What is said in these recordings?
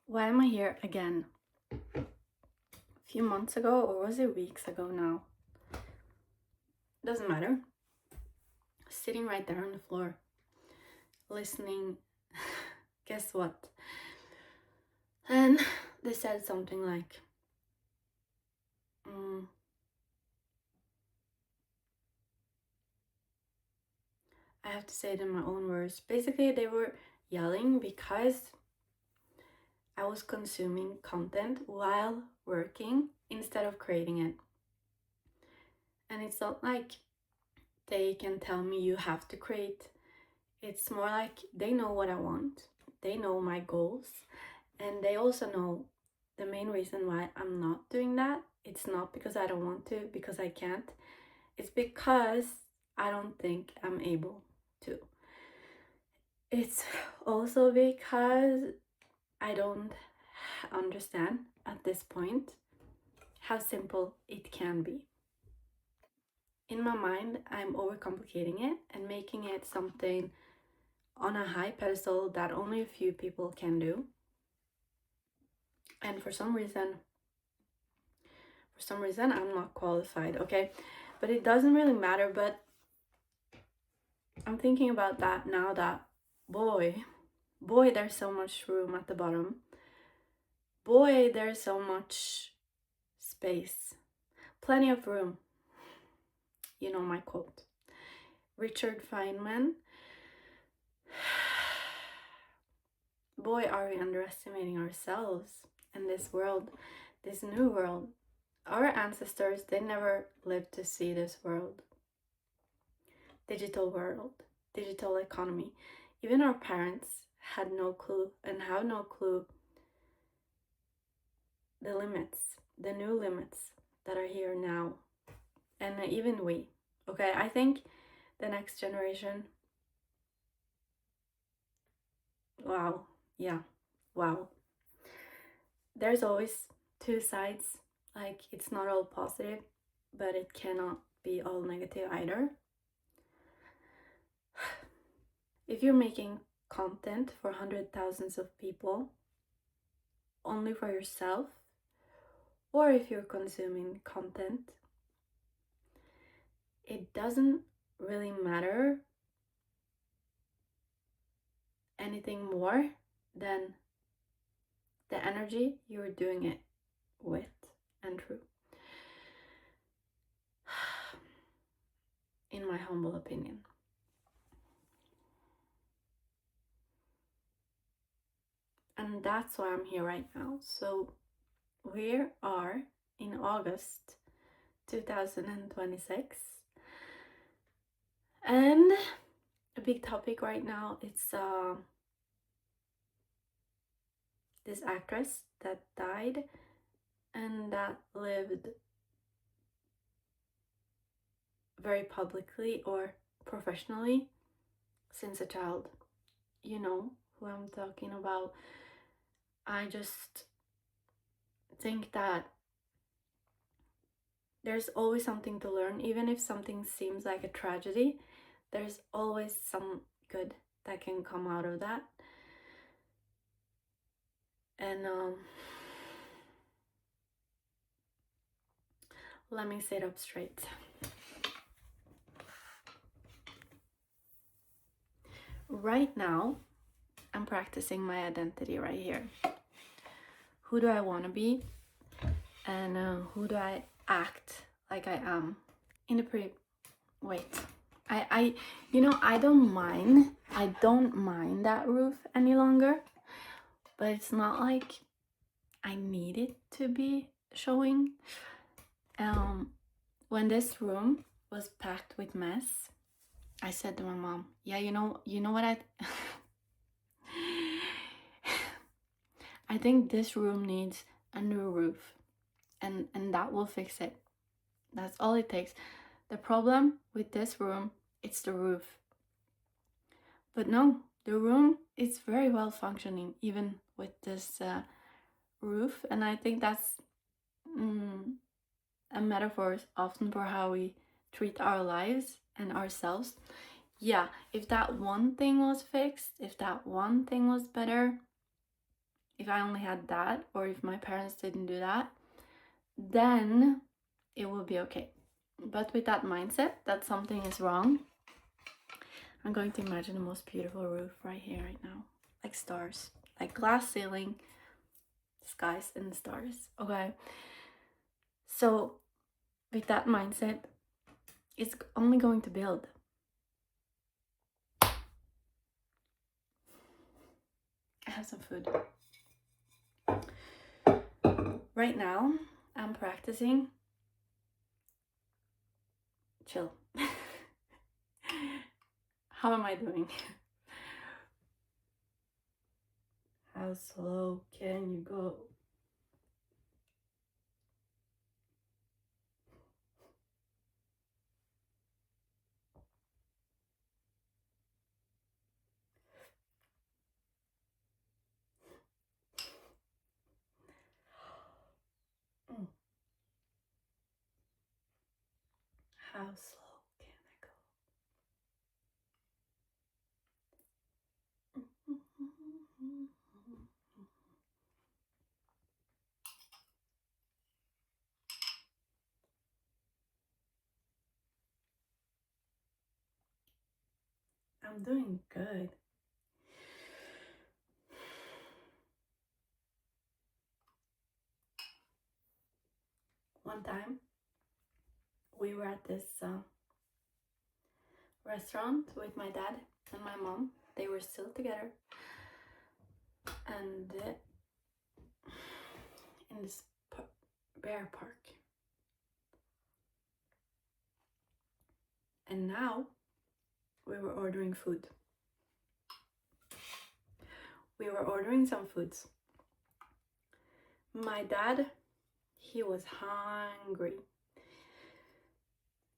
Why am I here again? A few months ago, or was it weeks ago now? Doesn't matter. Sitting right there on the floor, listening. Guess what? And they said something like, I have to say it in my own words. Basically, they were yelling because I was consuming content while working instead of creating it. And it's not like they can tell me you have to create. It's more like they know what I want. They know my goals. And they also know the main reason why I'm not doing that. It's not because I don't want to, because I can't. It's because I don't think I'm able to. It's also because I don't understand at this point how simple it can be. In my mind, I'm overcomplicating it and making it something on a high pedestal that only a few people can do. And for some reason I'm not qualified, okay? But it doesn't really matter. But I'm thinking about that now that boy, there's so much room at the bottom. Boy, there's so much space. Plenty of room. You know my quote. Richard Feynman. Boy, are we underestimating ourselves in this world, this new world. Our ancestors, they never lived to see this world. Digital world, digital economy. Even our parents had no clue and have no clue the limits, the new limits that are here now. And even we, okay? I think the next generation, wow, yeah, wow. There's always two sides. Like, it's not all positive, but it cannot be all negative either. If you're making content for hundred thousands of people only for yourself, or if you're consuming content, it doesn't really matter anything more than the energy you're doing it with and through. In my humble opinion. And that's why I'm here right now. So we are in August 2026. And a big topic right now, it's this actress that died and that lived very publicly or professionally since a child. You know who I'm talking about. I just think that there's always something to learn. Even if something seems like a tragedy, there's always some good that can come out of that. And let me sit up straight. Right now, I'm practicing my identity right here. Who do I want to be? And who do I act like I am in the wait. I I don't mind that roof any longer, but it's not like I need it to be showing. When this room was packed with mess, I said to my mom, yeah, you know what I think this room needs a new roof, and that will fix it. That's all it takes. The problem with this room, it's the roof. But no, the room is very well functioning even with this roof, and I think that's a metaphor often for how we treat our lives and ourselves. Yeah, if that one thing was fixed, if that one thing was better, if I only had that, or if my parents didn't do that, then it will be okay. But with that mindset that something is wrong, I'm going to imagine the most beautiful roof right here, right now. Like stars, like glass ceiling, skies and stars. Okay. So with that mindset, it's only going to build. I have some food. Right now, I'm practicing chill. How am I doing? How slow can you go? How slow can I go? I'm doing good. One time, we were at this restaurant with my dad and my mom. They were still together. And in this bear park. And now we were ordering food. We were ordering some foods. My dad, he was hungry.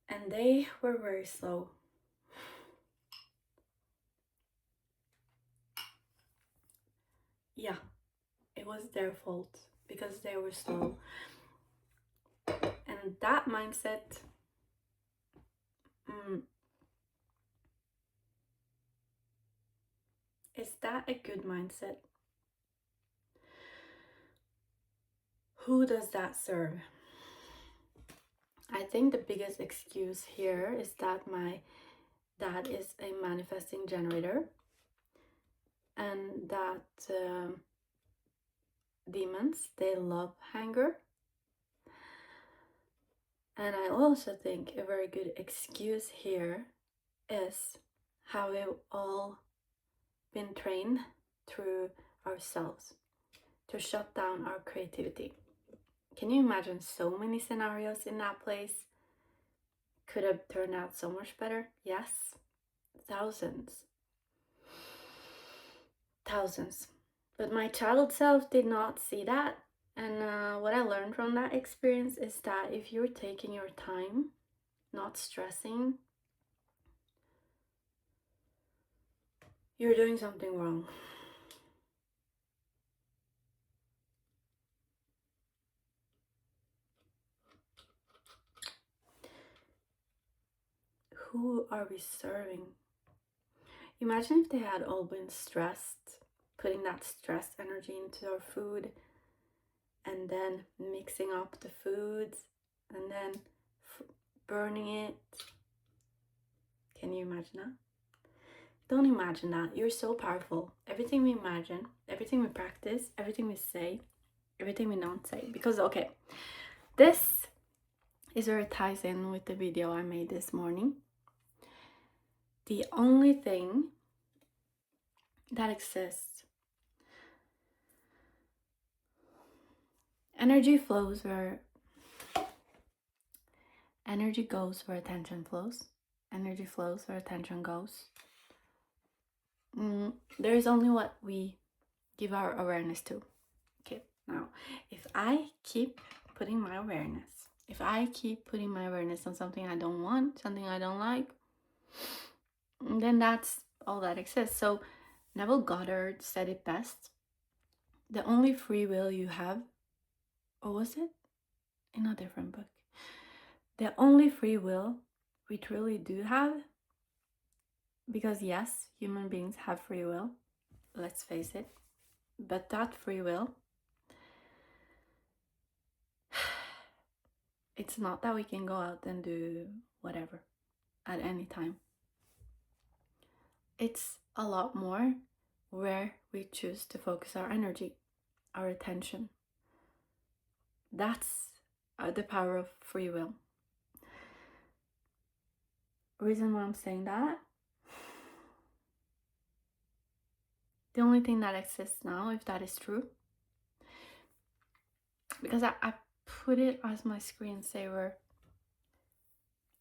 And they were very slow. Yeah, it was their fault because they were slow. And that mindset, is that a good mindset? Who does that serve? I think the biggest excuse here is that my dad is a manifesting generator, and that demons, they love hunger. And I also think a very good excuse here is how we've all been trained through ourselves to shut down our creativity. Can you imagine so many scenarios in that place could have turned out so much better? Yes, thousands. But my child self did not see that. And what I learned from that experience is that if you're taking your time, not stressing, you're doing something wrong. Who are we serving? Imagine if they had all been stressed, putting that stress energy into our food, and then mixing up the foods, and then burning it. Can you imagine that? Don't imagine that. You're so powerful. Everything we imagine, everything we practice, everything we say, everything we don't say. Because, okay, this is where it ties in with the video I made this morning. The only thing that exists, energy flows where energy goes, where attention flows. Energy flows where attention goes. There is only what we give our awareness to. Okay, now, if I keep putting my awareness, on something I don't want, something I don't like, then that's all that exists. So Neville Goddard said it best. The only free will you have, or was it in a different book? The only free will we truly do have, because yes, human beings have free will, let's face it, But that free will, it's not that we can go out and do whatever at any time. It's a lot more where we choose to focus our energy, our attention. That's the power of free will. Reason why I'm saying that, the only thing that exists now, if that is true, because I put it as my screensaver,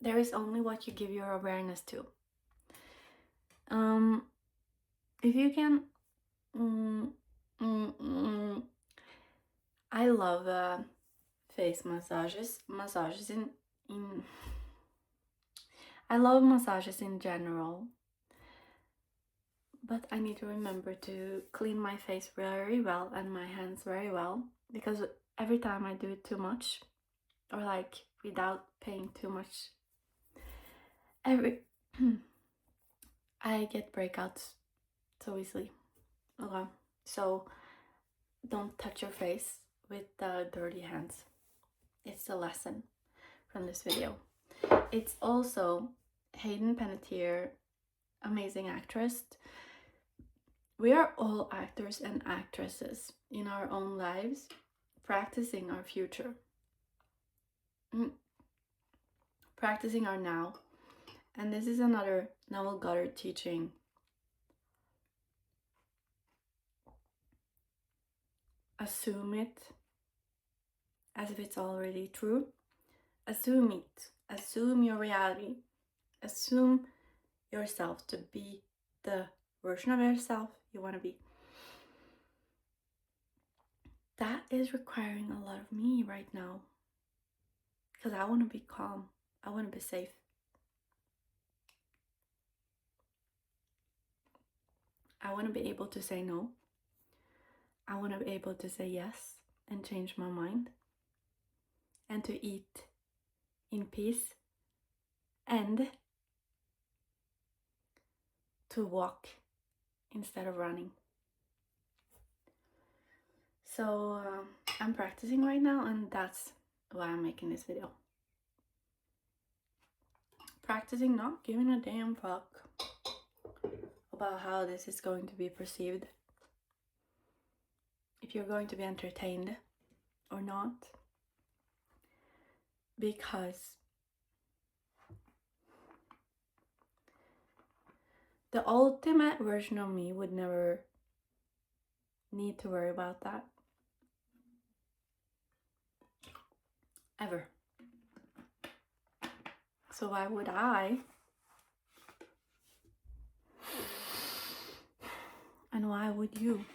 there is only what you give your awareness to. If you can, I love face massages in I love massages in general, but I need to remember to clean my face very well and my hands very well, because every time I do it too much, or like without paying too much, I get breakouts so easily. Okay, so don't touch your face with dirty hands. It's a lesson from this video. It's also Hayden Panettiere, amazing actress. We are all actors and actresses in our own lives, practicing our future, practicing our now. And this is another Neville Goddard teaching. Assume it as if it's already true. Assume it. Assume your reality. Assume yourself to be the version of yourself you want to be. That is requiring a lot of me right now, because I want to be calm. I want to be safe. I want to be able to say no. I want to be able to say yes and change my mind, and to eat in peace, and to walk instead of running. So I'm practicing right now, and that's why I'm making this video. Practicing not giving a damn fuck about how this is going to be perceived, if you're going to be entertained or not, because the ultimate version of me would never need to worry about that. Ever. So why would I? And why would you?